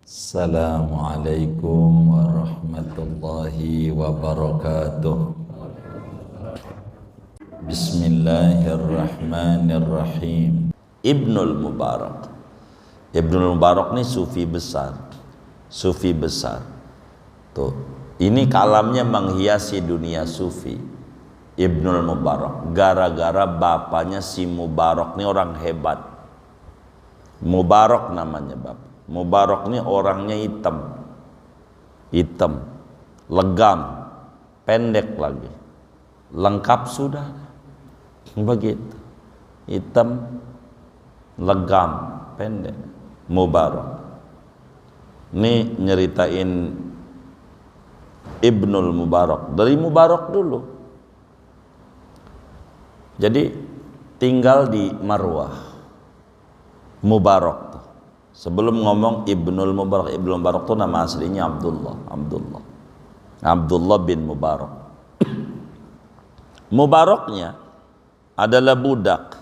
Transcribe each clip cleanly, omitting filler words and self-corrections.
Assalamualaikum warahmatullahi wabarakatuh. Bismillahirrahmanirrahim. Ibnul Mubarak. Ibnul Mubarak ini sufi besar. Sufi besar. Tuh, ini kalamnya menghiasi dunia sufi. Ibnul Mubarak. Gara-gara bapaknya si Mubarak ini orang hebat. Mubarak namanya bapak. Mubarak ini orangnya hitam, legam, pendek lagi, lengkap sudah, begitu, hitam, legam, pendek, Mubarak. Ini nyeritain Ibnul Mubarak, dari Mubarak dulu. Jadi tinggal di Marwah, Mubarak. Sebelum ngomong Ibnul Mubarak, Ibnul Mubarak itu nama aslinya Abdullah bin Mubarak. Mubaraknya adalah budak,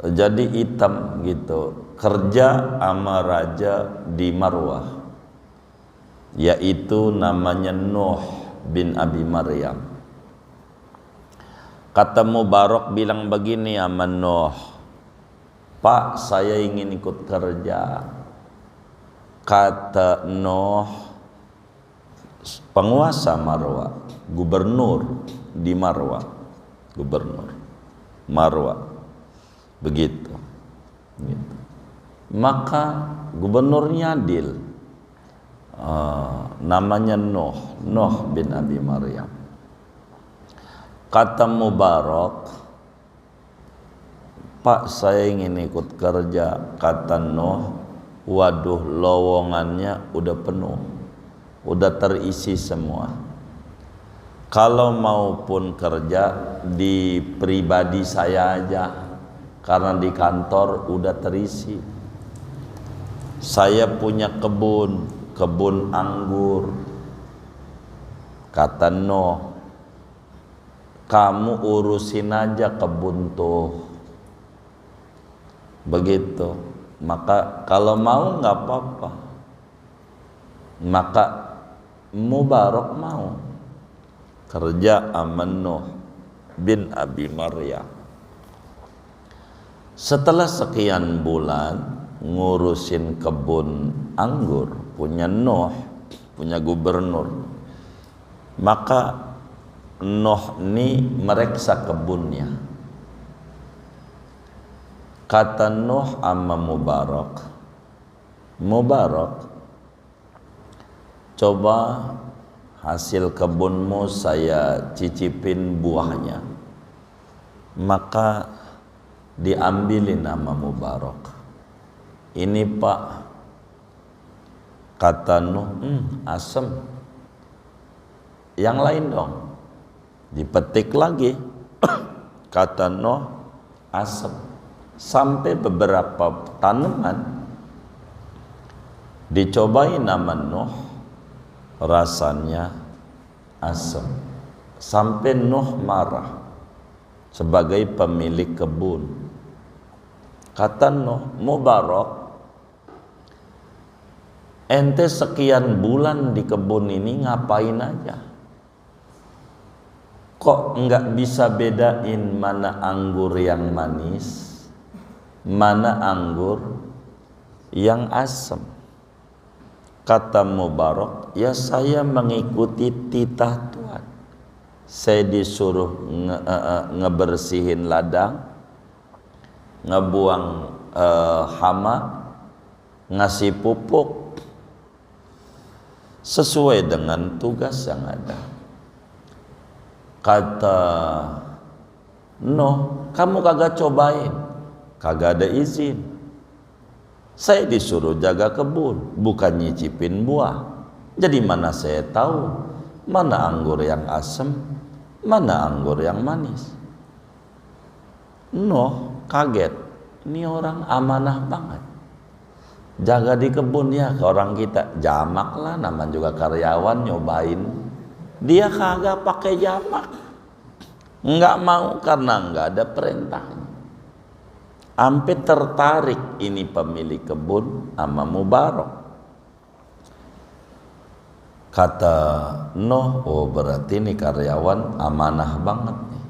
jadi hitam gitu, kerja sama raja di Marwah, yaitu namanya Nuh bin Abi Maryam. Kata Mubarak bilang begini sama Nuh, "Pak, saya ingin ikut kerja." Kata Nuh, penguasa Marwah, gubernur di Marwah, gubernur Marwah, begitu. Maka gubernurnya adil, namanya Nuh bin Abi Maryam. Kata Mubarak, "Pak, saya ingin ikut kerja." Kata Nuh, "Waduh, lowongannya udah penuh, udah terisi semua. Kalau maupun kerja di pribadi saya aja, karena di kantor udah terisi. Saya punya kebun anggur." Kata Nuh, "Kamu urusin aja kebun tuh." Begitu. Maka kalau mau nggak apa-apa. Maka Mubarak mau kerja sama Nuh bin Abi Maryam. Setelah sekian bulan ngurusin kebun anggur punya Nuh, punya gubernur, maka Nuh ini mereksa kebunnya. Kata Nuh sama Mubarak, "Coba hasil kebunmu saya cicipin buahnya." Maka diambilin sama Mubarak. "Ini Pak," kata Nuh, "asem. Yang lain dong." Dipetik lagi. Kata Nuh, "asem." Sampai beberapa tanaman dicobain nama Nuh, rasanya asam. Sampai Nuh marah sebagai pemilik kebun. Kata Nuh, "Mubarak, ente sekian bulan di kebun ini ngapain aja? Kok enggak bisa bedain mana anggur yang manis, mana anggur yang asam?" Kata Mubarak, "Ya saya mengikuti titah Tuhan. Saya disuruh ngebersihin ladang, ngebuang hama, ngasih pupuk, sesuai dengan tugas yang ada." Kata Nuh, "Kamu kagak cobain?" "Kagak ada izin. Saya disuruh jaga kebun, bukan nyicipin buah. Jadi mana saya tahu mana anggur yang asam, mana anggur yang manis?" Nuh kaget, ini orang amanah banget. Jaga di kebun ya, ke orang kita jamak lah, namanya juga karyawan nyobain. Dia kagak pakai jamak, nggak mau karena nggak ada perintahnya. Sampai tertarik ini pemilik kebun sama Mubarak. Kata Nuh, oh berarti ini karyawan amanah banget nih,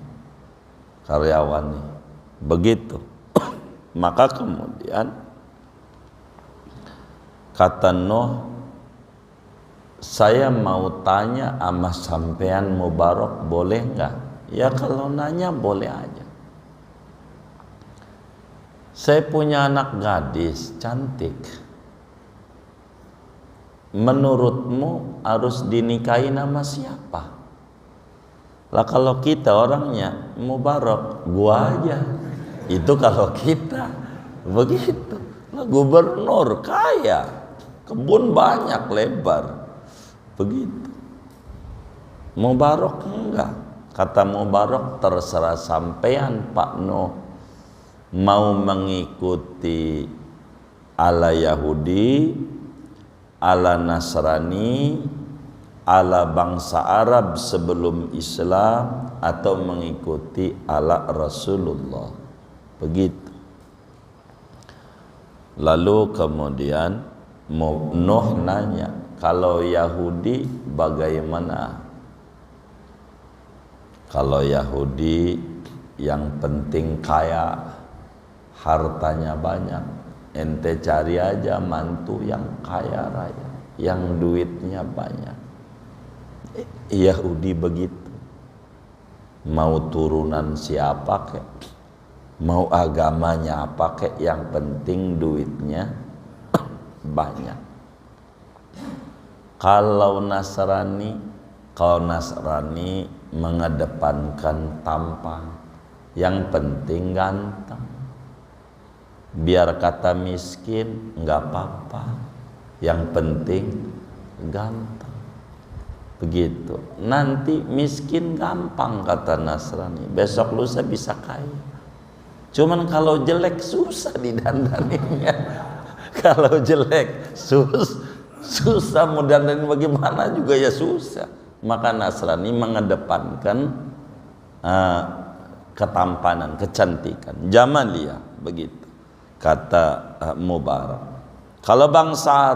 karyawan nih. Begitu. Maka kemudian kata Nuh, saya mau tanya sama sampean Mubarak, boleh nggak? Ya kalau nanya boleh aja. Saya punya anak gadis cantik. Menurutmu harus dinikahi nama siapa? Lah kalau kita orangnya Mubarak, gua aja. Itu kalau kita begitu. Lah gubernur kaya, kebun banyak lebar. Begitu. Mubarak enggak. Kata Mubarak, terserah sampean Pak Nuh, mau mengikuti ala Yahudi, ala Nasrani, ala bangsa Arab sebelum Islam, atau mengikuti ala Rasulullah. Begitu. Lalu kemudian Nuh nanya, kalau Yahudi bagaimana? Kalau Yahudi yang penting kaya, hartanya banyak. Ente cari aja mantu yang kaya raya, yang duitnya banyak. Yahudi begitu. Mau turunan siapa kek, mau agamanya apa kek, yang penting duitnya banyak. Kalau Nasrani mengedepankan tampang, yang penting ganteng. Biar kata miskin nggak apa-apa, yang penting ganteng. Begitu. Nanti miskin gampang kata Nasrani, besok lusa bisa kaya. Cuman kalau jelek susah didandaninnya. Kalau jelek susah mau dandanin bagaimana juga ya susah. Maka Nasrani mengedepankan ketampanan, kecantikan, jamalia, begitu kata Mubarak. Kalau bangsa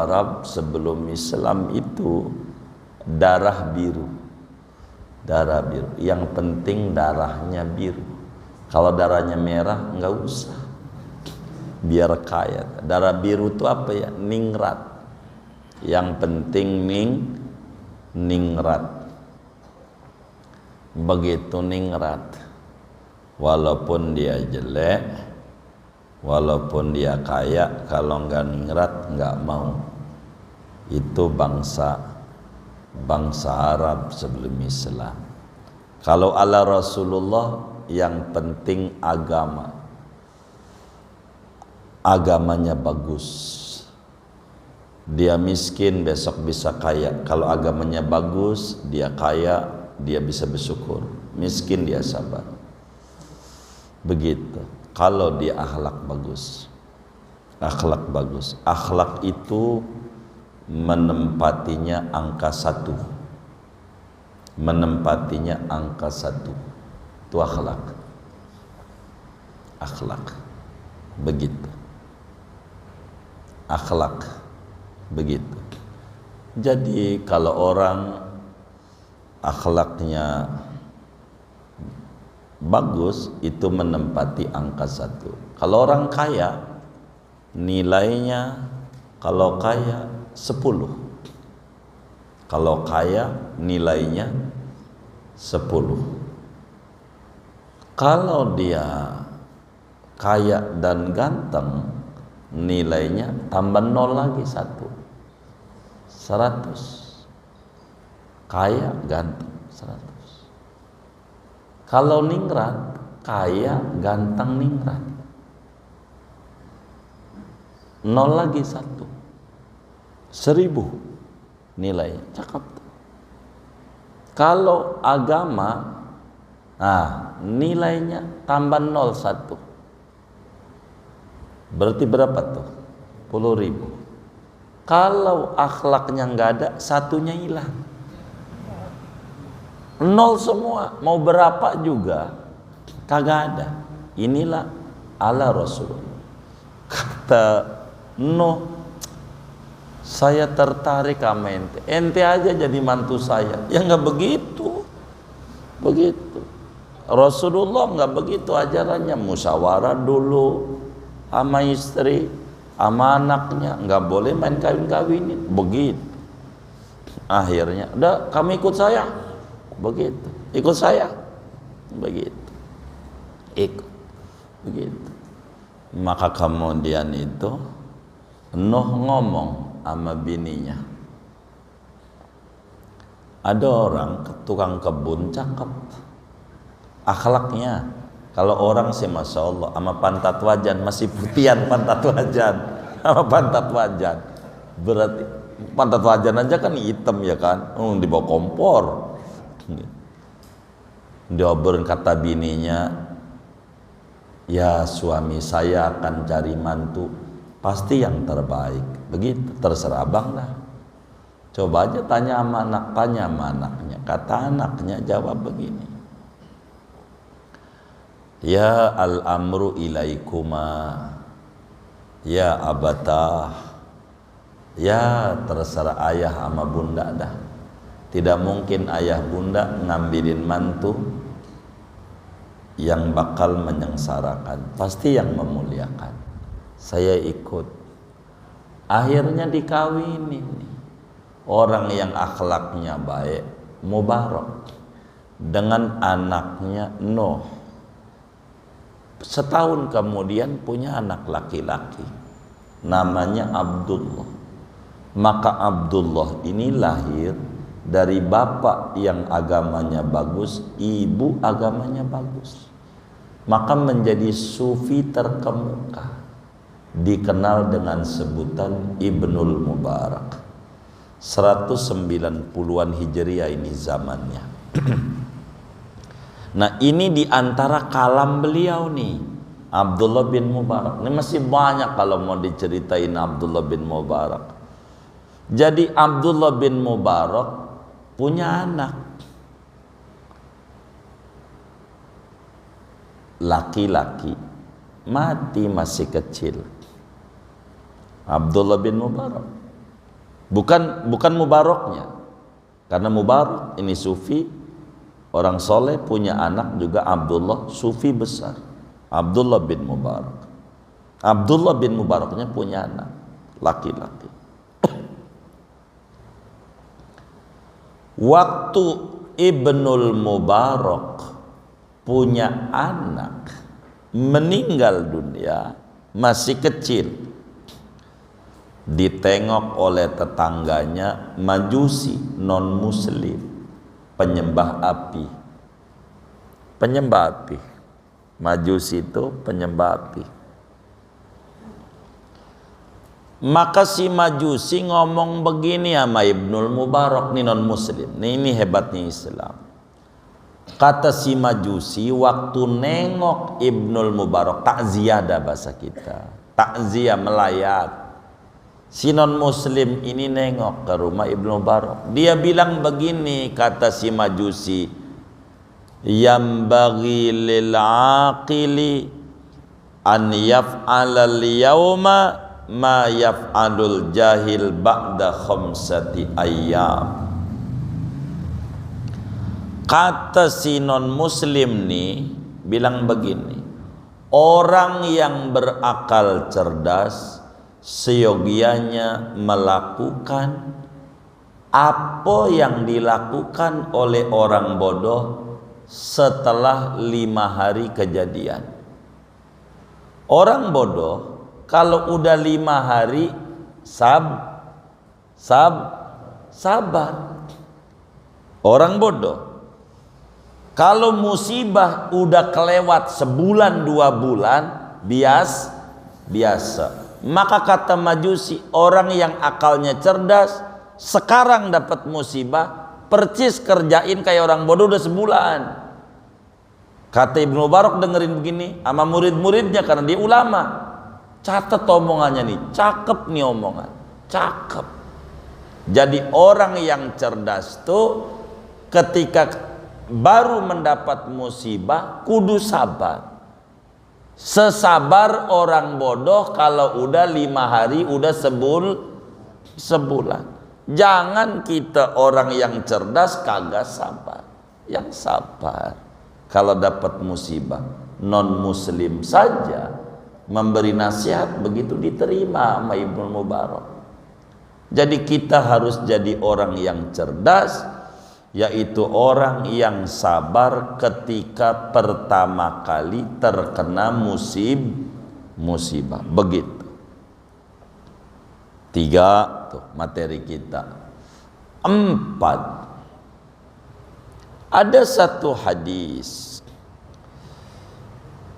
Arab sebelum Islam itu darah biru, yang penting darahnya biru. Kalau darahnya merah nggak usah, biar kaya. Darah biru itu apa ya? Ningrat. Yang penting ningrat. Begitu ningrat, walaupun dia jelek, walaupun dia kaya, kalau nggak ningrat nggak mau. Itu bangsa Arab sebelum Islam. Kalau ala Rasulullah, yang penting agamanya bagus. Dia miskin besok bisa kaya. Kalau agamanya bagus, dia kaya, dia bisa bersyukur. Miskin dia sabar. Begitu. Kalau dia akhlak bagus. Akhlak itu menempatinya angka 1. Itu akhlak. Begitu. Begitu. Jadi kalau orang akhlaknya bagus, itu menempati angka 1. Kalau orang kaya, nilainya kalau kaya 10. Kalau kaya nilainya 10. Kalau dia kaya dan ganteng, nilainya tambah 0 lagi 100. Kaya ganteng 100. Kalau ningrat, kaya ganteng ningrat, 0 lagi 1. 1000 nilainya. Cakep. Kalau agama, nilainya tambah 0 1. Berarti berapa tuh? 10.000. Kalau akhlaknya nggak ada, 1-nya hilang. 0 semua, mau berapa juga kagak ada. Inilah ala Rasulullah. Kata Nuh, Saya tertarik sama ente. Ente aja jadi mantu saya. Ya nggak begitu. Begitu. Rasulullah nggak begitu ajarannya. Musyawarah dulu sama istri, sama anaknya. Nggak boleh main kawin-kawinin. Begitu. Akhirnya, udah kamu ikut saya. Begitu. Ikut saya. Begitu. Ikut. Begitu. Maka kemudian itu Nuh ngomong sama bininya, ada orang tukang kebun cakep akhlaknya. Kalau orang sih masya Allah sama pantat wajan, masih putihan pantat wajan sama pantat wajan, berarti pantat wajan aja kan hitam ya kan, di bawah kompor. Diobrolin kata bininya, ya suami saya akan cari mantu pasti yang terbaik. Begitu, terserah abang dah. Coba aja tanya sama anaknya. Kata anaknya jawab begini, ya al-amru ilaikuma ya abatah. Ya terserah ayah sama bunda dah. Tidak mungkin ayah bunda ngambilin mantu yang bakal menyengsarakan, pasti yang memuliakan. Saya ikut. Akhirnya dikawinin orang yang akhlaknya baik, Mubarak, dengan anaknya Nuh. Setahun kemudian punya anak laki-laki, namanya Abdullah. Maka Abdullah ini lahir dari bapak yang agamanya bagus, ibu agamanya bagus. Maka menjadi sufi terkemuka, dikenal dengan sebutan Ibnul Mubarak. 190-an Hijriah ini zamannya. Nah ini diantara kalam beliau nih, Abdullah bin Mubarak. Ini masih banyak kalau mau diceritain Abdullah bin Mubarak. Jadi Abdullah bin Mubarak punya anak laki-laki, mati masih kecil. Abdullah bin Mubarak, bukan Mubaraknya, karena Mubarak ini sufi, orang soleh, punya anak juga Abdullah, sufi besar. Abdullah bin Mubarak. Abdullah bin Mubaraknya punya anak laki-laki. Waktu Ibnul Mubarak punya anak, meninggal dunia masih kecil, ditengok oleh tetangganya Majusi non muslim, penyembah api. Majusi itu penyembah api. Maka si Majusi ngomong begini sama Ibnul Mubarak, nih non muslim. Ini hebatnya Islam. Kata si Majusi waktu nengok Ibnul Mubarak, takziah dah bahasa kita, takziah melayat. Si non muslim ini nengok ke rumah Ibnul Mubarak, dia bilang begini, kata si Majusi, yambaghi lil aqili an yaf'alal yawma ma yaf'alul jahil ba'da khamsati ayyam. Kata si non muslim nih bilang begini, orang yang berakal cerdas seyogianya melakukan apa yang dilakukan oleh orang bodoh setelah 5 hari kejadian. Orang bodoh kalau udah 5 hari sabar. Orang bodoh kalau musibah udah kelewat sebulan 2 bulan biasa. Maka kata Majusi, orang yang akalnya cerdas sekarang dapat musibah, percis kerjain kayak orang bodoh udah sebulan. Kata Ibnu Mubarak dengerin begini sama murid-muridnya karena dia ulama. Catat omongannya nih, cakep nih omongan, cakep. Jadi orang yang cerdas tuh ketika baru mendapat musibah kudu sabar. Sesabar orang bodoh kalau udah 5 hari udah sebulan. Jangan kita orang yang cerdas kagak sabar. Yang sabar kalau dapat musibah, non muslim saja memberi nasihat begitu diterima sama Ibnu Mubarak. Jadi kita harus jadi orang yang cerdas, yaitu orang yang sabar ketika pertama kali terkena musibah. Begitu. 3 tuh materi kita. 4, ada satu hadis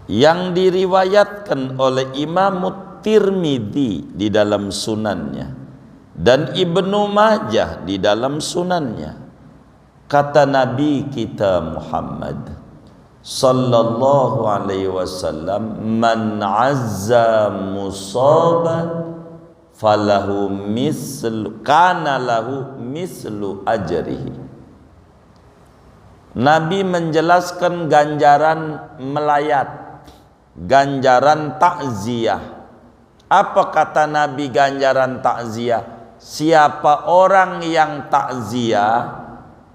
yang diriwayatkan oleh Imam Tirmidzi di dalam sunannya dan Ibnu Majah di dalam sunannya. Kata Nabi kita Muhammad sallallahu alaihi wasallam, man azza musaban falahu mislu kana lahu mislu ajrihi. Nabi menjelaskan ganjaran melayat, ganjaran takziah. Apa kata Nabi ganjaran takziah? Siapa orang yang takziah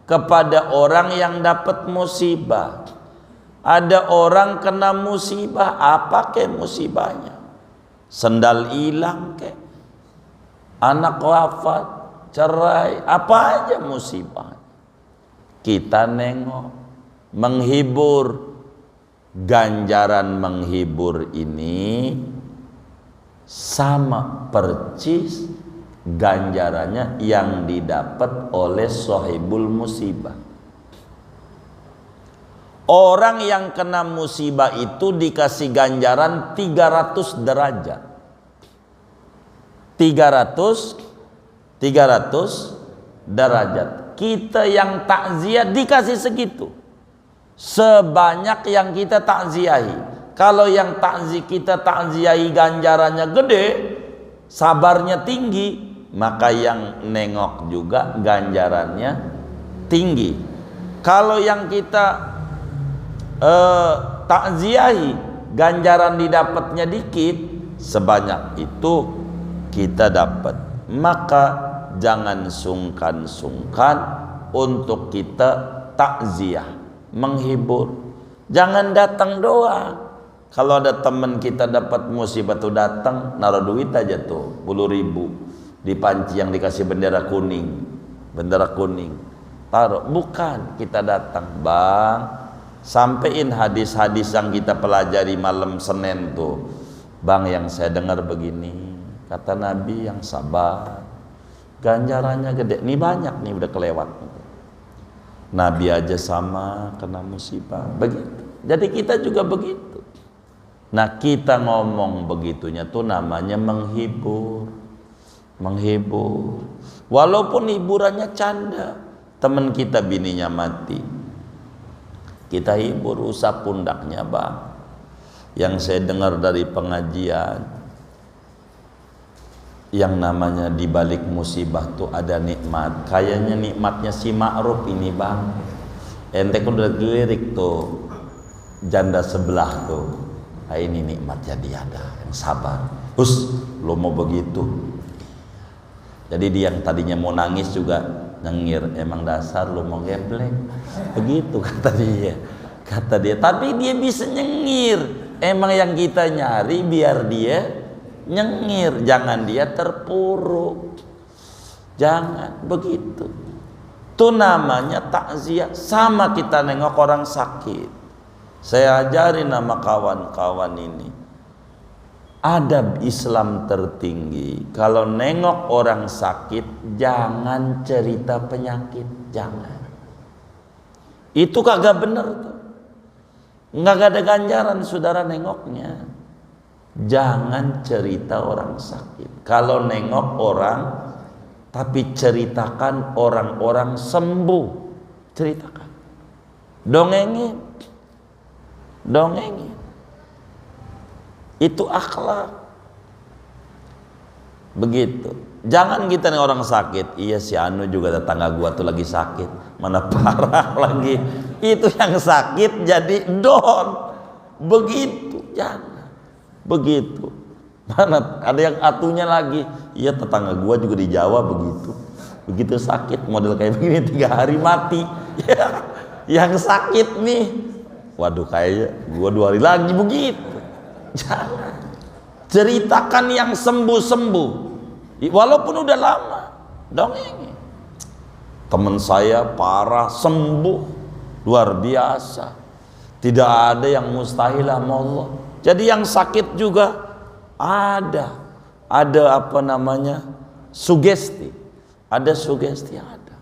kepada orang yang dapat musibah. Ada orang kena musibah, apa ke musibahnya? Sendal hilang ke, anak wafat, cerai, apa aja musibah. Kita nengok, menghibur. Ganjaran menghibur ini sama percis ganjarannya yang didapat oleh sahibul musibah. Orang yang kena musibah itu dikasih ganjaran 300 derajat. 300 derajat. Kita yang takziah dikasih segitu. Sebanyak yang kita takziahi. Kalau yang kita takziahi ganjarannya gede, sabarnya tinggi, maka yang nengok juga ganjarannya tinggi. Kalau yang kita takziahi ganjaran didapatnya dikit, sebanyak itu kita dapat. Maka jangan sungkan-sungkan untuk kita takziah, menghibur. Jangan datang doang. Kalau ada teman kita dapat musibah tuh datang, naruh duit aja tuh 10.000 di panci yang dikasih bendera kuning, taruh. Bukan kita datang, bang, sampein hadis-hadis yang kita pelajari malam Senin tuh, bang, yang saya dengar begini, kata Nabi yang sabar ganjarannya gede. Nih banyak nih udah kelewat. Nabi aja sama kena musibah begitu. Jadi kita juga begitu. Nah, kita ngomong begitunya tuh namanya menghibur. Walaupun hiburannya canda. Teman kita bininya mati, kita hibur, usap pundaknya, bang. Yang saya dengar dari pengajian, yang namanya di balik musibah tuh ada nikmat. Kayaknya nikmatnya si Ma'ruf ini, bang. Ente kan udah lirik tuh janda sebelah tuh. Nah, ini nikmatnya dia ada yang sabar. Lo mau begitu. Jadi dia yang tadinya mau nangis juga nyengir. Emang dasar lo mau geblek. Begitu kata dia. Tapi dia bisa nyengir. Emang yang kita nyari biar dia nyengir, jangan dia terpuruk. Jangan begitu. Itu namanya takziah. Sama kita nengok orang sakit. Saya ajarin nama kawan-kawan ini, adab Islam tertinggi. Kalau nengok orang sakit, jangan cerita penyakit, jangan. Itu kagak bener tuh. Nggak ada ganjaran saudara nengoknya. Jangan cerita orang sakit. Kalau nengok orang, tapi ceritakan orang-orang sembuh. Ceritakan. Dongengin. Itu akhlak. Begitu. Jangan kita nih orang sakit. Iya, si Anu juga tetangga gua tuh lagi sakit. Mana parah lagi. Itu yang sakit jadi don. Begitu. Jangan. Begitu. Mana ada yang atunya lagi. Iya, tetangga gua juga di Jawa begitu. Begitu sakit model kayak begini 3 hari mati. Ya, yang sakit nih, waduh kayaknya gua 2 hari lagi begitu. Jangan. Ceritakan yang sembuh-sembuh. Walaupun udah lama. Dongeng. Teman saya parah sembuh luar biasa. Tidak ada yang mustahil sama Allah. Jadi yang sakit juga ada apa namanya, sugesti, ada sugesti, ada.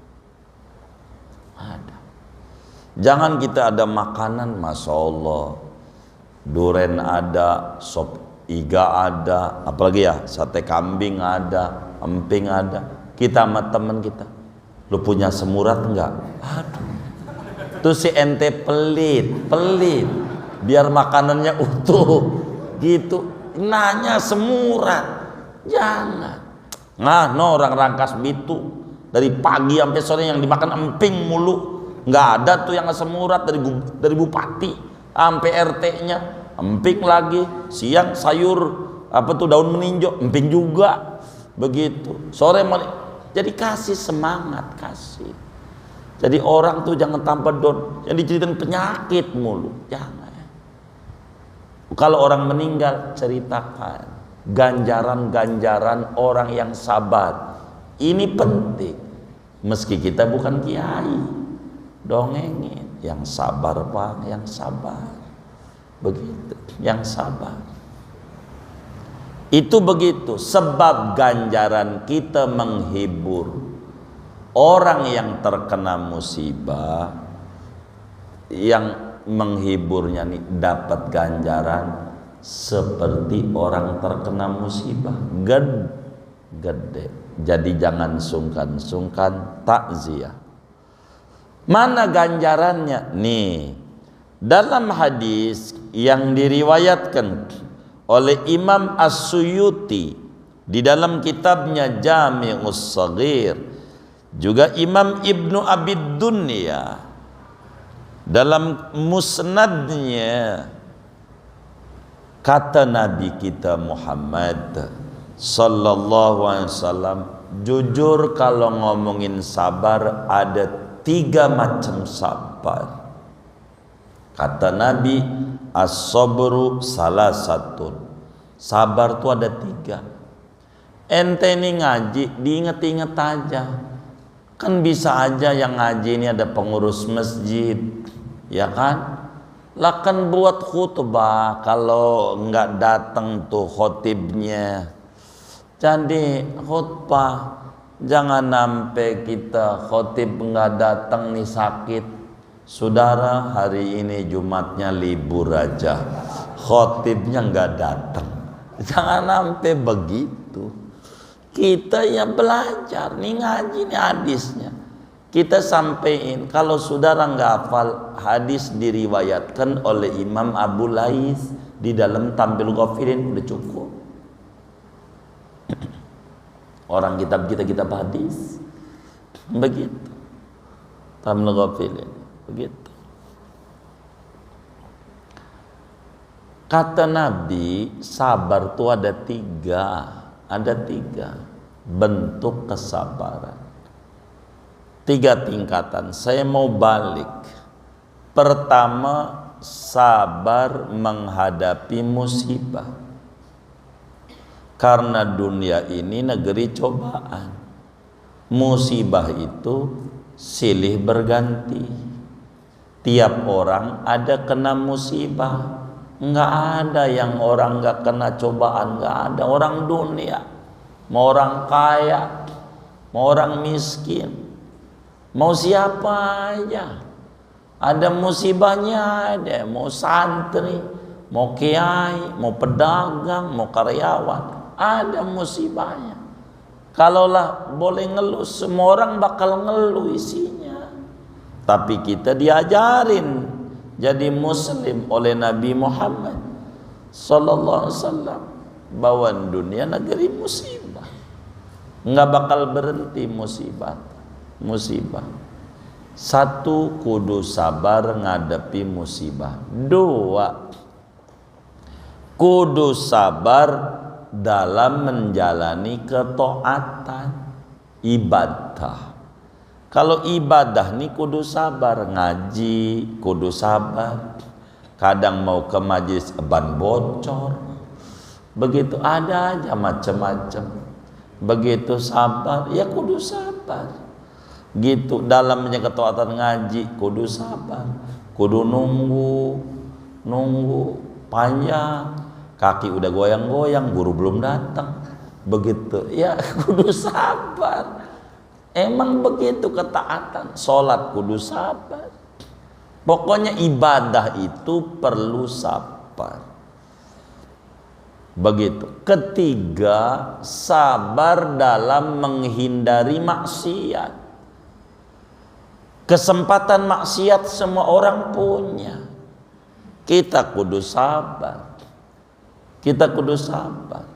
Jangan kita ada makanan, masya Allah, duren ada, sop iga ada, apalagi ya sate kambing ada, emping ada. Kita sama temen kita, lu punya semurat enggak? Aduh, tuh si ente pelit, biar makanannya utuh gitu. Nanya semurat, jangan. Nah, no, orang Rangkas Bitung dari pagi sampai sore yang dimakan emping mulu, nggak ada tuh yang semurat. Dari bupati sampai RT-nya emping lagi, siang sayur apa tuh daun meninjau emping juga begitu, sore mau. Jadi kasih semangat, kasih. Jadi orang tuh jangan tanpa don yang diceritain penyakit mulu, jangan. Kalau orang meninggal, ceritakan ganjaran-ganjaran orang yang sabar. Ini penting. Meski kita bukan kiai, dongengin yang sabar, Bang, yang sabar. Begitu, yang sabar. Itu begitu, sebab ganjaran kita menghibur orang yang terkena musibah, yang menghiburnya nih dapat ganjaran seperti orang terkena musibah gede. Jadi jangan sungkan-sungkan takziah. Mana ganjarannya? Nih, dalam hadis yang diriwayatkan oleh Imam As-Suyuti di dalam kitabnya Jami'us Shaghir, juga Imam Ibnu Abid Dunya dalam musnadnya, kata Nabi kita Muhammad sallallahu alaihi wasallam, jujur kalau ngomongin sabar ada 3 macam sabar. Kata Nabi, as-sabru salah satu. Sabar tuh ada 3. Ente ini ngaji diinget-inget aja. Kan bisa aja yang ngaji ini ada pengurus masjid, ya kan? Lah kan buat khutbah, kalau nggak datang tuh khotibnya. Jadi khutbah, jangan sampai kita khotib nggak datang nih sakit. Saudara, hari ini Jumatnya libur aja, khotibnya nggak datang. Jangan sampai begitu. Kita ya belajar nih, ngaji nih hadisnya, kita sampein. Kalau saudara nggak hafal, hadis diriwayatkan oleh Imam Abu Lais di dalam Tambil Ghafilin, udah cukup. Orang kitab hadis begitu, Tambil Ghafilin begitu. Kata Nabi, sabar tuh ada 3 bentuk kesabaran, 3 tingkatan. Saya mau balik. Pertama, sabar menghadapi musibah, karena dunia ini negeri cobaan. Musibah itu silih berganti. Tiap orang ada kena musibah. Nggak ada yang orang nggak kena cobaan, nggak ada. Orang dunia, mau orang kaya, mau orang miskin, mau siapa aja, ada musibahnya. Ada mau santri, mau kiai, mau pedagang, mau karyawan, ada musibahnya. Kalaulah boleh ngeluh, semua orang bakal ngeluh isinya. Tapi kita diajarin jadi muslim oleh Nabi Muhammad sallallahu alaihi wasallam bahwa dunia negeri musibah, nggak bakal berhenti musibah. 1, kudu sabar ngadepi musibah. 2, kudu sabar dalam menjalani ketaatan ibadah. Kalau ibadah nih kudu sabar, ngaji kudu sabar. Kadang mau ke majelis ban bocor, begitu ada aja macam-macam. Begitu sabar, ya kudu sabar. Gitu dalamnya ketaatan ngaji kudu sabar, kudu nunggu panjang, kaki udah goyang-goyang, guru belum datang, begitu ya kudu sabar. Emang begitu ketaatan, sholat kudu sabar. Pokoknya ibadah itu perlu sabar. Begitu. Ketiga, sabar dalam menghindari maksiat. Kesempatan maksiat semua orang punya. Kita kudu sabar. Kita kudu sabar.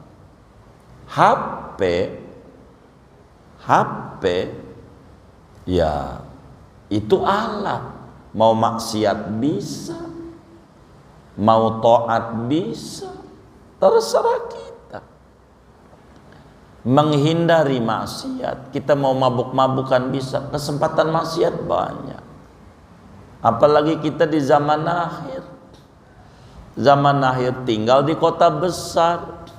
HP ya itu alat. Mau maksiat bisa, mau taat bisa, terserah kita. Menghindari maksiat, kita mau mabuk-mabukan bisa, kesempatan maksiat banyak. Apalagi kita di zaman akhir. Zaman akhir tinggal di kota besar.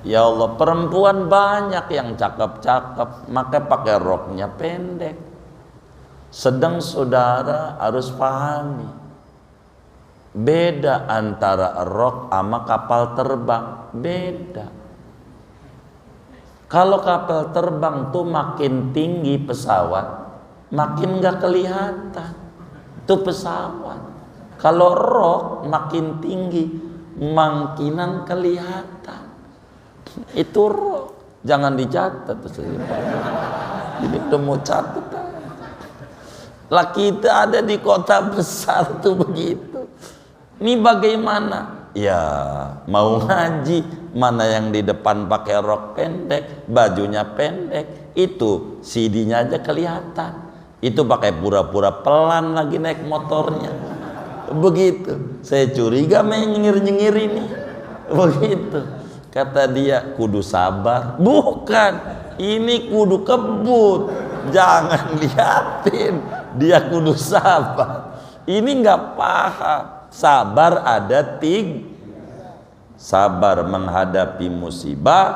Ya Allah, perempuan banyak yang cakep-cakep, maka pakai roknya pendek. Sedang saudara harus pahami, beda antara rok sama kapal terbang, beda. Kalau kapal terbang tuh makin tinggi pesawat, makin gak kelihatan tuh pesawat. Kalau rok makin tinggi, makinan kelihatan. Itu rok, jangan dicatat. Jadi udah mau catat. Lah kita ada di kota besar tuh begitu. Ini bagaimana? Ya mau ngaji, mana yang di depan pakai rok pendek, bajunya pendek, itu CD-nya aja kelihatan. Itu pakai pura-pura pelan lagi naik motornya. Begitu. Saya curiga nyengir-nyengir ini. Begitu. Kata dia, kudu sabar. Bukan, ini kudu kebut. Jangan liatin, dia kudu sabar. Ini nggak paham. Sabar ada tiga. Sabar menghadapi musibah,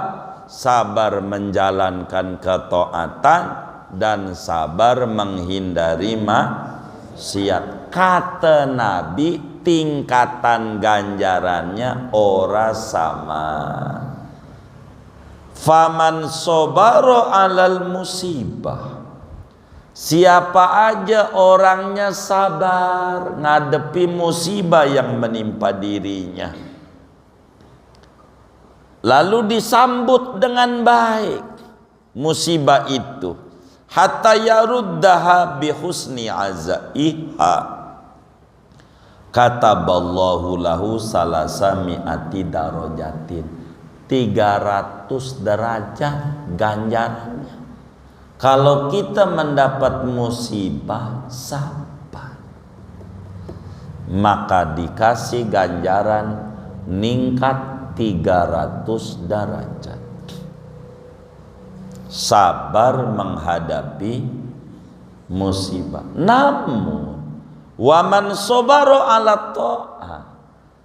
sabar menjalankan ketaatan, dan sabar menghindari maksiat. Kata Nabi, tingkatan ganjarannya ora sama. Faman sobaro alal musibah, siapa aja orangnya sabar ngadepi musibah yang menimpa dirinya, lalu disambut dengan baik musibah itu, hatta yaruddaha bihusni azaiha, kataballahu lahu salasami'ati darajatin, 300 derajat ganjarannya. Kalau kita mendapat musibah sabar, maka dikasih ganjaran ningkat 300 derajat. Sabar menghadapi musibah. Namun waman sobaro ala ta'ah,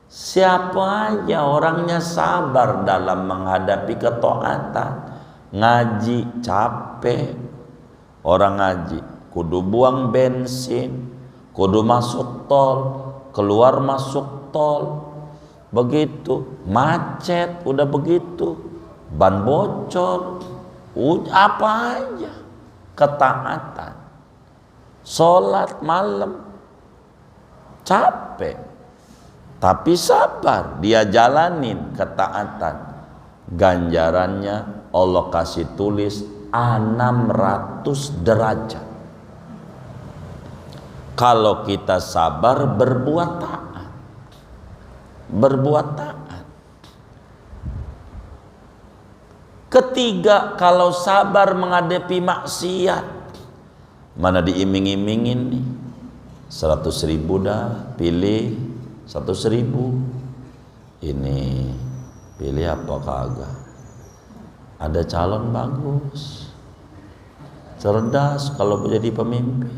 siapa aja orangnya sabar dalam menghadapi ketaatan. Ngaji capek, orang ngaji kudu buang bensin, kudu masuk tol, keluar masuk tol, begitu macet, udah begitu ban bocor, apa aja ketaatan. Sholat malam capek, tapi sabar, dia jalanin ketaatan. Ganjarannya Allah kasih tulis 600 derajat. Kalau kita sabar berbuat taat, berbuat taat. Ketiga, kalau sabar menghadapi maksiat, mana diiming-imingin nih, 100.000 dah, pilih 100.000. Ini pilih apa kagak. Ada calon bagus, cerdas kalau menjadi pemimpin,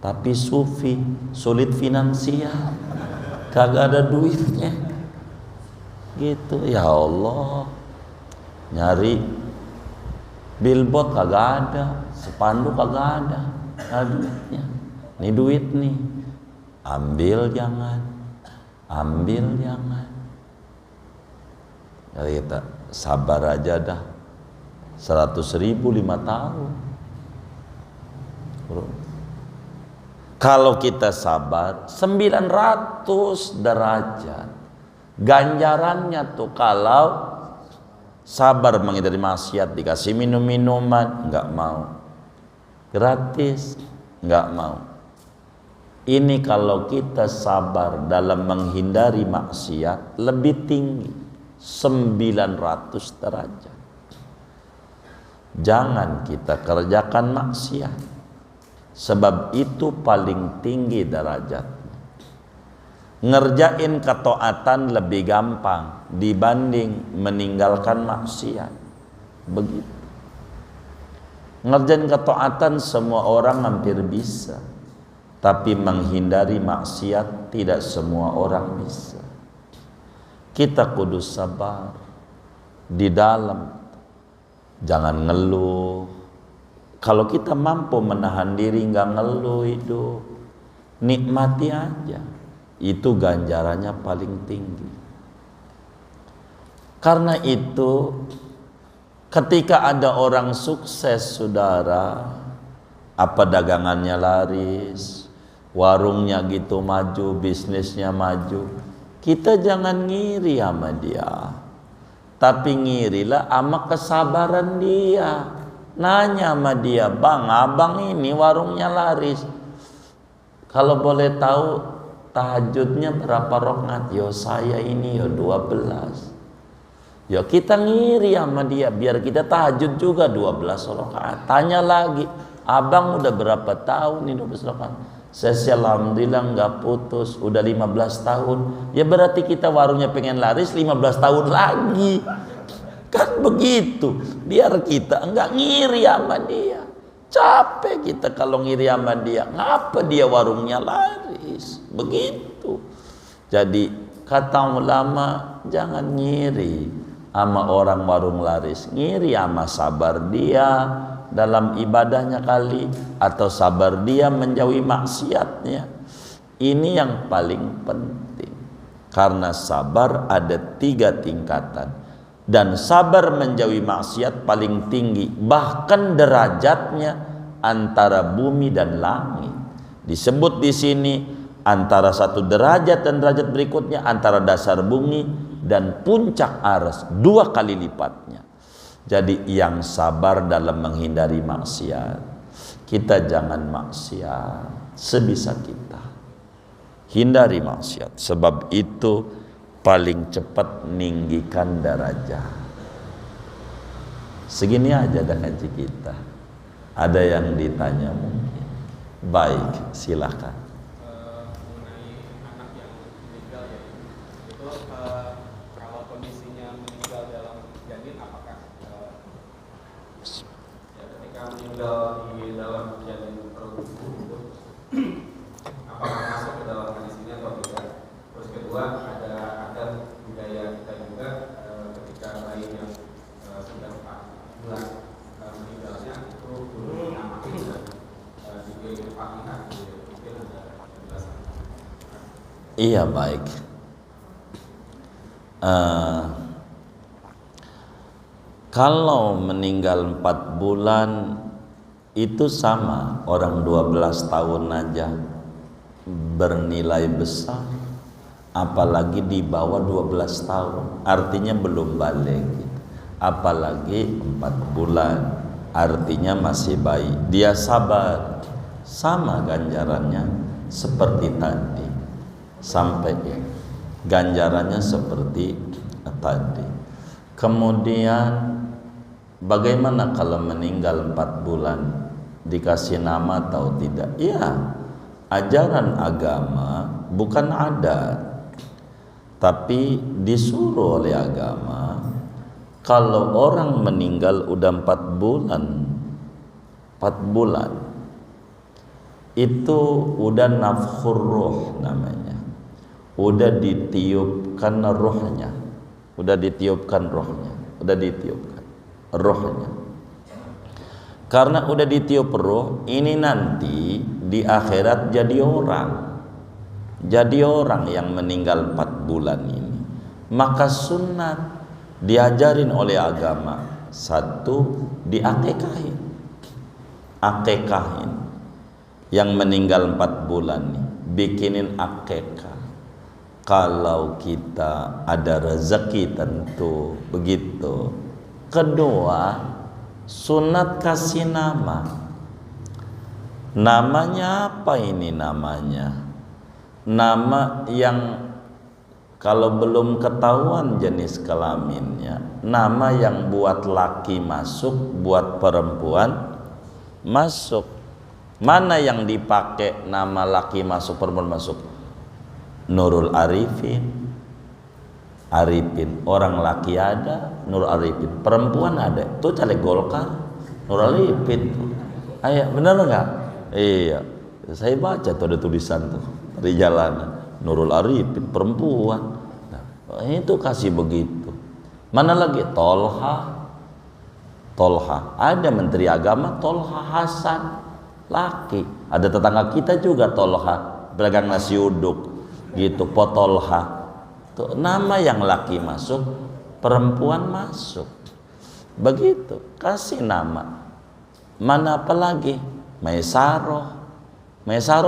tapi sufi, sulit finansial, kagak ada duitnya. Gitu, ya Allah. Nyari billboard kagak ada, spanduk kagak ada, duitnya. Ini duit nih, ambil jangan, ambil jangan. Jadi kita sabar aja dah. 100.000 5 tahun. Bro. Kalau kita sabar 900 derajat. Ganjarannya tuh kalau sabar menghindari maksiat, dikasih minum-minuman enggak mau. Gratis enggak mau. Ini kalau kita sabar dalam menghindari maksiat lebih tinggi, 900 derajat. Jangan kita kerjakan maksiat, sebab itu paling tinggi derajat. Ngerjain ketaatan lebih gampang dibanding meninggalkan maksiat. Begitu. Ngerjain ketaatan semua orang hampir bisa, tapi menghindari maksiat tidak semua orang bisa. Kita kudu sabar di dalam, jangan ngeluh. Kalau kita mampu menahan diri nggak ngeluh hidup, nikmati aja. Itu ganjarannya paling tinggi. Karena itu ketika ada orang sukses, saudara, apa dagangannya laris, warungnya gitu maju, bisnisnya maju, kita jangan ngiri sama dia, tapi ngirilah sama kesabaran dia. Nanya sama dia, bang, abang ini warungnya laris, kalau boleh tahu tahajudnya berapa rakaat? Yo saya ini yo 12. Yo kita ngiri sama dia biar kita tahajud juga 12 rakaat. Tanya lagi, abang udah berapa tahun ini 12 rakaat? Saya alhamdulillah nggak putus, udah 15 tahun. Ya berarti kita warungnya pengen laris 15 tahun lagi. Kan begitu. Biar kita enggak ngiri sama dia. Capek kita kalau ngiri sama dia. Ngapa dia warungnya laris? Begitu. Jadi kata ulama, jangan ngiri sama orang warung laris. Ngiri sama sabar dia dalam ibadahnya kali, atau sabar dia menjauhi maksiatnya. Ini yang paling penting. Karena sabar ada 3 tingkatan. Dan sabar menjauhi maksiat paling tinggi, bahkan derajatnya antara bumi dan langit. Disebut di sini antara satu derajat dan derajat berikutnya, antara dasar bumi dan puncak aras, 2 kali lipatnya. Jadi yang sabar dalam menghindari maksiat, kita jangan maksiat sebisa kita. Hindari maksiat, sebab itu paling cepat meninggikan derajat. Segini aja dah ngaji kita. Ada yang ditanya mungkin? Baik, silakan. Mengenai anak yang meninggal ya, itu kalau kondisinya meninggal dalam janin, apakah ya, ketika meninggal di dalam janin perut ibu itu apakah masuk ke dalam hadis ini atau tidak? Terus kedua, ada budaya kita juga ketika bayi yang sudah 4 bulan meninggalnya itu dulu dinamakan dan diberi Fatihah. Mungkin ada penjelasan. Iya, baik. Kalau meninggal 4 bulan itu sama, orang 12 tahun aja bernilai besar, apalagi di bawah 12 tahun, artinya belum balik. Apalagi 4 bulan, artinya masih bayi. Dia sabar, sama ganjarannya seperti tadi. Sampai ganjarannya seperti tadi. Kemudian bagaimana kalau meninggal 4 bulan, dikasih nama atau tidak? Ya, ajaran agama bukan adat, tapi disuruh oleh agama Kalau orang meninggal udah 4 bulan itu udah nafkhur ruh namanya, udah ditiupkan rohnya, udah ditiupkan rohnya. Karena udah ditiup roh, ini nanti di akhirat jadi orang yang meninggal 4 bulan ini. Maka sunat diajarin oleh agama, 1 diakekahin, yang meninggal 4 bulan nih, bikinin akekah. Kalau kita ada rezeki tentu begitu. Kedua, sunat kasih nama. Namanya apa ini namanya? Nama yang kalau belum ketahuan jenis kelaminnya, nama yang buat laki masuk, buat perempuan masuk. Mana yang dipakai nama laki masuk, perempuan masuk? Nurul Arifin. Orang laki ada, Nurul Arifin. Perempuan ada, itu caleg Golkar, Nurul Arifin. Ayah, benar enggak? Iya, saya baca tuh ada tulisan tuh di jalanan, Nurul Arifin perempuan. Nah, itu kasih begitu. Mana lagi? Tolha. Ada Menteri Agama Tolha Hasan, laki. Ada tetangga kita juga Tolha, pedagang nasi uduk gitu, Potolha. Tuh, nama yang laki masuk, perempuan masuk. Begitu, kasih nama. Mana apa lagi? Maisaro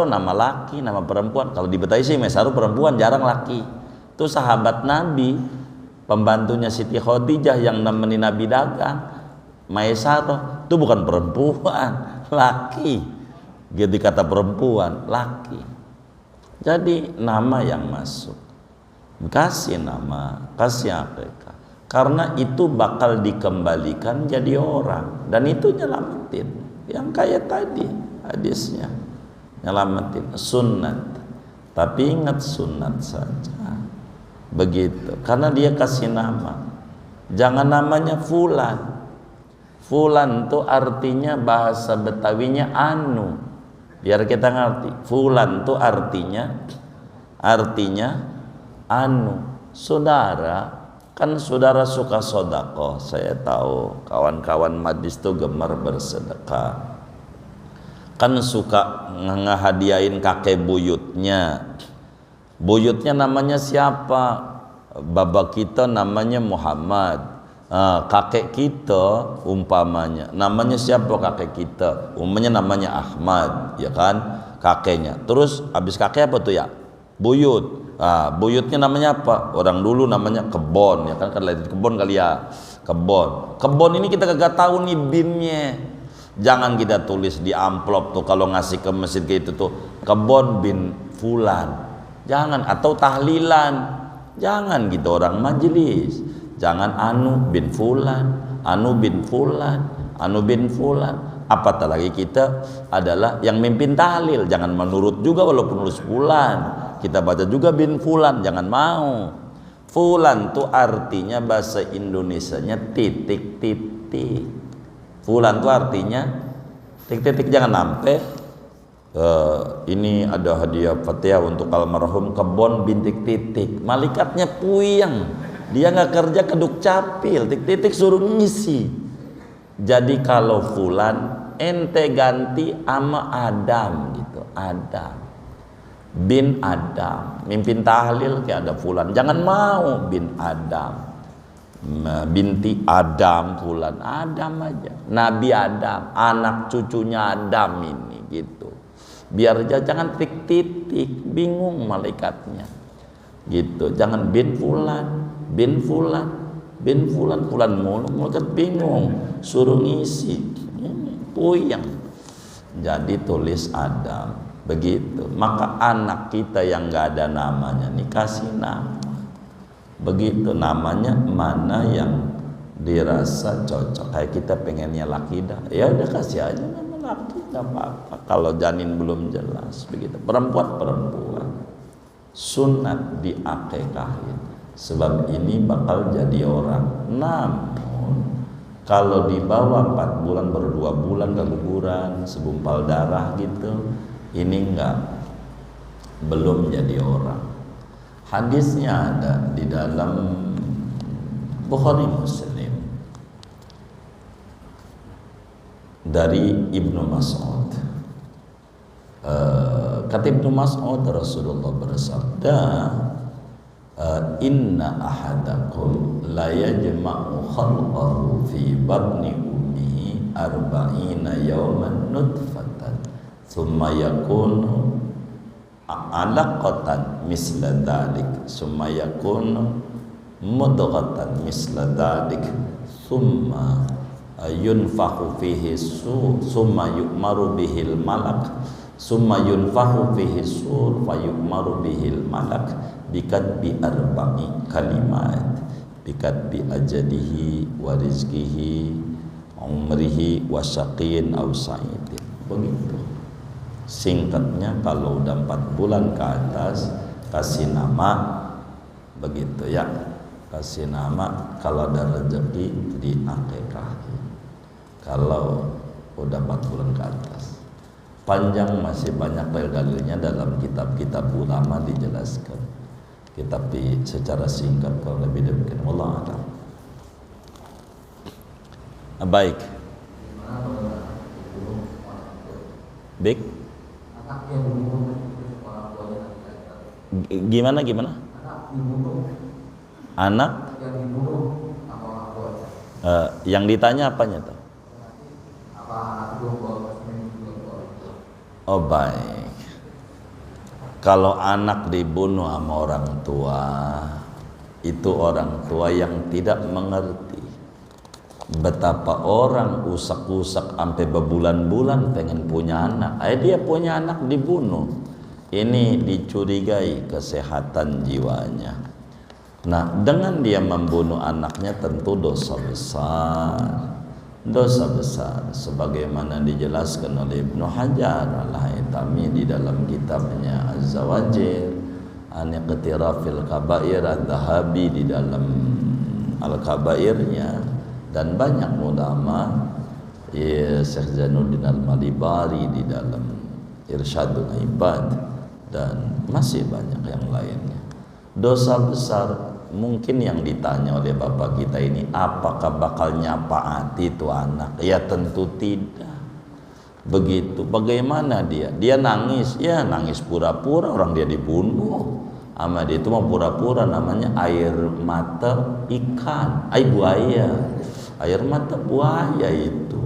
nama laki, nama perempuan. Kalau di Betawi sih Maisaro perempuan, jarang laki. Itu sahabat Nabi, pembantunya Siti Khadijah yang nemenin Nabi dagang. Maisaro itu bukan perempuan, laki. Jadi kata perempuan, laki. Jadi nama yang masuk. Kasih nama, kasih akikah. Karena itu bakal dikembalikan jadi orang, dan itu nyelamatin. Yang kayak tadi hadisnya, nyelamatin sunat. Tapi ingat sunat saja. Begitu. Karena dia kasih nama. Jangan namanya Fulan. Fulan itu artinya bahasa Betawinya anu. Biar kita ngerti. Fulan itu artinya anu. Saudara, kan saudara suka sedekah. Saya tahu kawan-kawan majlis itu gemar bersedekah. Kan suka ngehadiahin kakek buyutnya. Buyutnya namanya siapa? Baba kita namanya Muhammad. Kakek kita umpamanya namanya siapa? Kakek kita umpamanya namanya Ahmad, ya kan, kakeknya. Terus habis kakek apa tuh ya? Buyut. Buyutnya namanya apa? Orang dulu namanya Kebon, ya kan, lahir di kebon kali ya. Kebon ini kita kagak tahu nih binnya. Jangan kita tulis di amplop tuh kalau ngasih ke masjid gitu tuh, Kebon bin Fulan. Jangan, atau tahlilan. Jangan gitu orang majelis. Jangan anu bin Fulan, anu bin Fulan, anu bin Fulan. Apatah lagi kita adalah yang mimpin tahlil. Jangan menurut juga walaupun nulis Fulan. Kita baca juga bin Fulan, jangan mau. Fulan tuh artinya bahasa Indonesianya titik-titik. Fulan tuh artinya titik-titik, jangan sampai ini ada hadiah Fatihah untuk almarhum Kebon bintik titik. Malaikatnya puyeng. Dia nggak kerja keduk capil, titik-titik suruh ngisi. Jadi kalau Fulan ente ganti ama Adam gitu, Adam. Bin Adam, mimpin tahlil kayak ada Fulan. Jangan mau bin Adam, binti Adam, Fulan. Adam aja, Nabi Adam, anak cucunya Adam ini gitu. Biar jangan titik-titik, bingung malaikatnya gitu. Jangan bin Fulan, bin Fulan, bin Fulan, Fulan mulu, malaikat bingung, suruh ngisi, puyeng. Jadi tulis Adam. Begitu. Maka anak kita yang nggak ada namanya nih kasih nama. Begitu, namanya mana yang dirasa cocok. Kayak kita pengennya laki dah, ya udah kasih aja nama laki, nggak apa-apa. Kalau janin belum jelas, begitu. Perempuan sunat diakekahin. Sebab ini bakal jadi orang. 6 majnun. Kalau di bawah 4 bulan baru 2 bulan keguguran, segumpal darah gitu, ini enggak, belum jadi orang. Hadisnya ada di dalam Bukhari Muslim dari Ibnu Mas'ud. Kata Ibnu Mas'ud, Rasulullah bersabda, inna ahadakum la yajma'u khalqahu fi batni ummihi arba'ina yawman nutfatan thumma yakunu alaqatan misla dhalik thumma yakunu mudghatan misla dhalik thumma yunfakhu fihi thumma yu'maru bihil malak thumma yunfakhu fihi sur fa yu'maru bihil malak bikatbi arba'i kalimat bikatbi ajadihi wa rizkihi umrihi wa syaqin aw sa'idin. Begitu singkatnya. Kalau udah 4 bulan ke atas kasih nama, begitu ya, kasih nama. Kalau ada rezeki diakekahi. Kalau udah 4 bulan ke atas. Panjang, masih banyak dalil-dalilnya dalam kitab-kitab ulama dijelaskan. Tapi secara singkat kalau lebih demikian, wallahu a'lam. Baik. Baik. Gimana? Anak yang ditanya apanya tuh? Oh baik. Kalau anak dibunuh sama orang tua, itu orang tua yang tidak mengerti betapa orang usak-usak sampai berbulan-bulan pengen punya anak. Dia punya anak dibunuh. Ini dicurigai kesehatan jiwanya. Nah, dengan dia membunuh anaknya tentu dosa besar. Dosa besar sebagaimana dijelaskan oleh Ibnu Hajar Al-Haytami di dalam kitabnya Az-Zawajir an iqtirafil kabair, Adz-Dzahabi di dalam Al-Kabairnya, dan banyak ulama, Syekh Zainuddin Al-Malibari di dalam Irsyadul Ibad, dan masih banyak yang lainnya. Dosa besar. Mungkin yang ditanya oleh bapak kita ini, apakah bakal nyapaati itu anak? Ya tentu tidak. Begitu. Bagaimana dia? Dia nangis, ya nangis pura-pura, orang dia dibunuh. Ama dia itu mau pura-pura, namanya air mata ikan, buaya. Air mata buaya itu.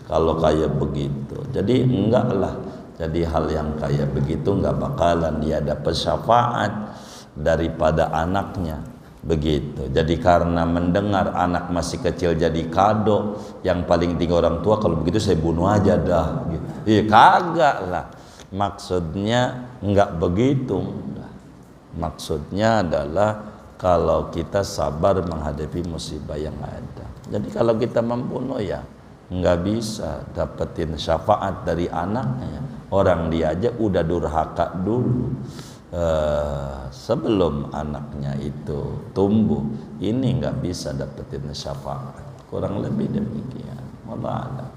Kalau kayak begitu. Jadi enggak lah. Jadi hal yang kayak begitu enggak bakalan dia dapat syafaat daripada anaknya. Begitu. Jadi karena mendengar anak masih kecil jadi kado yang paling tinggi orang tua, kalau begitu saya bunuh aja dah gitu. Kagak lah. Maksudnya enggak begitu. Maksudnya adalah kalau kita sabar menghadapi musibah yang ada. Jadi kalau kita membunuh ya enggak bisa dapetin syafaat dari anaknya. Orang dia aja udah durhaka dulu. Sebelum anaknya itu tumbuh, ini nggak bisa dapetin syafaat. Kurang lebih demikian. Wallah a'lam.